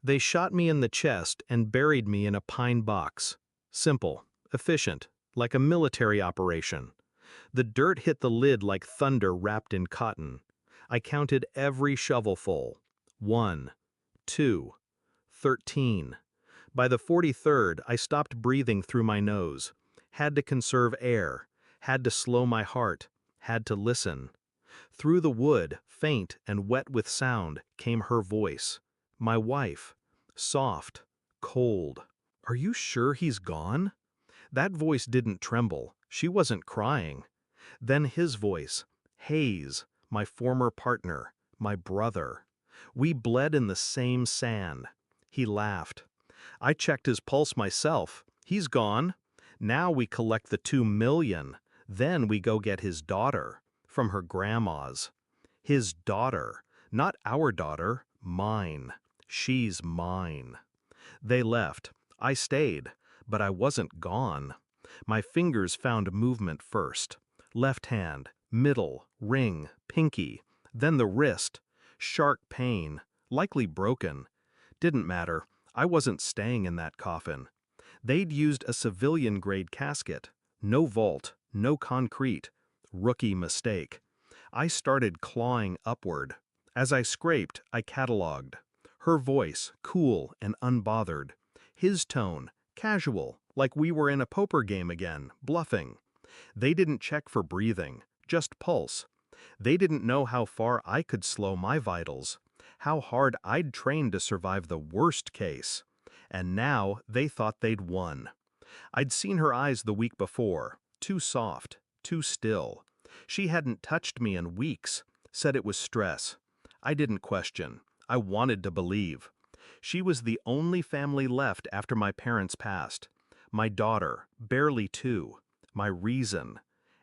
They shot me in the chest and buried me in a pine box. Simple, efficient, like a military operation. The dirt hit the lid like thunder wrapped in cotton. I counted every shovelful. 1, 2, 13. By the 43rd, I stopped breathing through my nose. Had to conserve air. Had to slow my heart. Had to listen. Through the wood, faint and wet with sound, came her voice. My wife. Soft. Cold. "Are you sure he's gone?" That voice didn't tremble. She wasn't crying. Then his voice. Hayes, my former partner, my brother. We bled in the same sand. He laughed. I checked his pulse myself. He's gone. Now we collect the 2 million. Then we go get his daughter. From her grandma's. His daughter. Not our daughter. Mine. She's mine. They left. I stayed. But I wasn't gone. My fingers found movement first. Left hand, middle, ring, pinky. Then the wrist. Sharp pain. Likely broken. Didn't matter. I wasn't staying in that coffin. They'd used a civilian-grade casket. No vault, no concrete. Rookie mistake. I started clawing upward. As I scraped, I cataloged. Her voice, cool and unbothered. His tone, casual, like we were in a poker game again, bluffing. They didn't check for breathing, just pulse. They didn't know how far I could slow my vitals, how hard I'd trained to survive the worst case. And now they thought they'd won. I'd seen her eyes the week before, too soft, too still. She hadn't touched me in weeks, said it was stress. I didn't question. I wanted to believe. She was the only family left after my parents passed. My daughter, barely 2. My reason.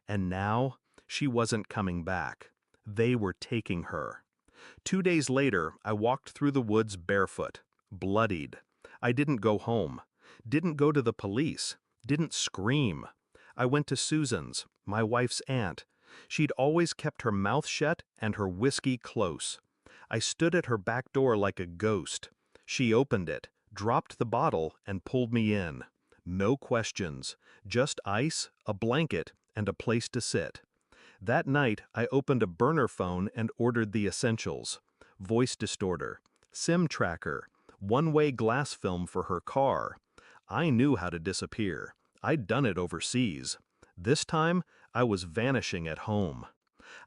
And now, she wasn't coming back. They were taking her. 2 days later, I walked through the woods barefoot, bloodied. I didn't go home. Didn't go to the police. Didn't scream. I went to Susan's, my wife's aunt. She'd always kept her mouth shut and her whiskey close. I stood at her back door like a ghost. She opened it, dropped the bottle, and pulled me in. No questions, just ice, a blanket, and a place to sit. That night, I opened a burner phone and ordered the essentials. Voice distorter, SIM tracker, one-way glass film for her car. I knew how to disappear. I'd done it overseas. This time, I was vanishing at home.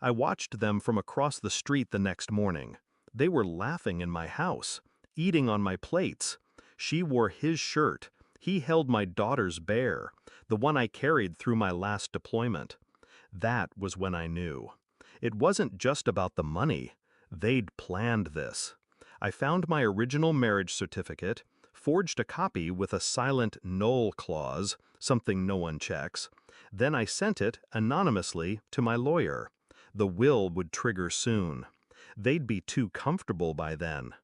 I watched them from across the street the next morning. They were laughing in my house, eating on my plates. She wore his shirt. He held my daughter's bear, the one I carried through my last deployment. That was when I knew. It wasn't just about the money. They'd planned this. I found my original marriage certificate, forged a copy with a silent null clause, something no one checks. Then I sent it, anonymously, to my lawyer. The will would trigger soon. They'd be too comfortable by then.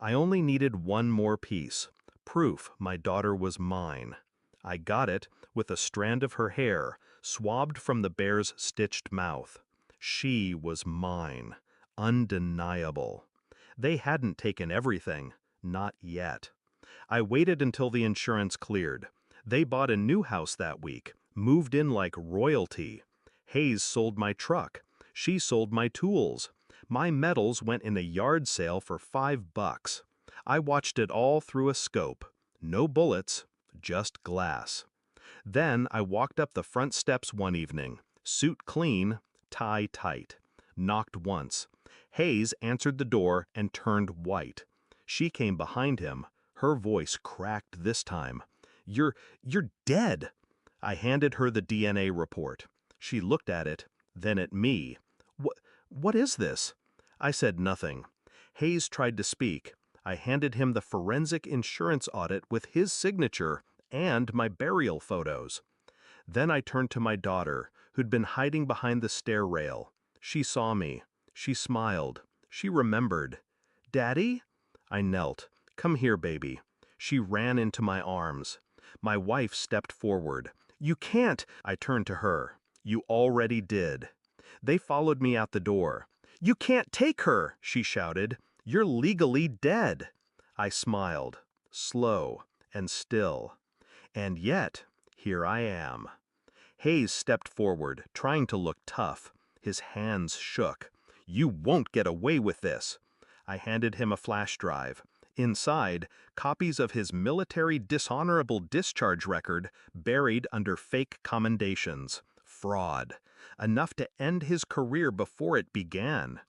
I only needed one more piece. Proof my daughter was mine. I got it with a strand of her hair, swabbed from the bear's stitched mouth. She was mine. Undeniable. They hadn't taken everything. Not yet. I waited until the insurance cleared. They bought a new house that week, moved in like royalty. Hayes sold my truck. She sold my tools. My metals went in a yard sale for $5. I watched it all through a scope. No bullets, just glass. Then I walked up the front steps one evening, suit clean, tie tight. Knocked once. Hayes answered the door and turned white. She came behind him. Her voice cracked this time. You're dead." I handed her the DNA report. She looked at it, then at me. What is this?" I said nothing. Hayes tried to speak. I handed him the forensic insurance audit with his signature and my burial photos. Then I turned to my daughter, who'd been hiding behind the stair rail. She saw me. She smiled. She remembered. "Daddy?" I knelt. "Come here, baby." She ran into my arms. My wife stepped forward. "You can't!" I turned to her. "You already did." They followed me out the door. "You can't take her!" she shouted. "You're legally dead." I smiled, slow and still. And yet, here I am. Hayes stepped forward, trying to look tough. His hands shook. "You won't get away with this." I handed him a flash drive. Inside, copies of his military dishonorable discharge record buried under fake commendations. Fraud. Enough to end his career before it began.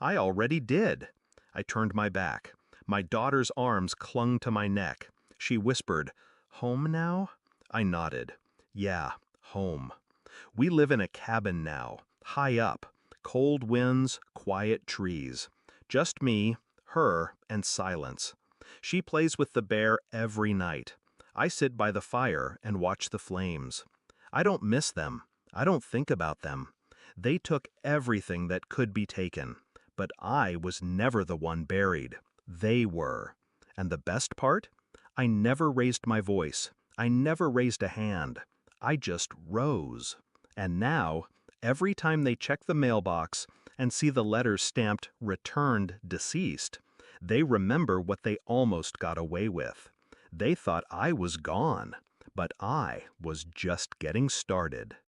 I already did. I turned my back. My daughter's arms clung to my neck. She whispered, "Home now?" I nodded. "Yeah, home. We live in a cabin now, high up, cold winds, quiet trees. Just me, her, and silence. She plays with the bear every night. I sit by the fire and watch the flames. I don't miss them. I don't think about them. They took everything that could be taken, but I was never the one buried. They were. And the best part? I never raised my voice. I never raised a hand. I just rose. And now, every time they check the mailbox and see the letters stamped "Returned Deceased," they remember what they almost got away with. They thought I was gone, but I was just getting started.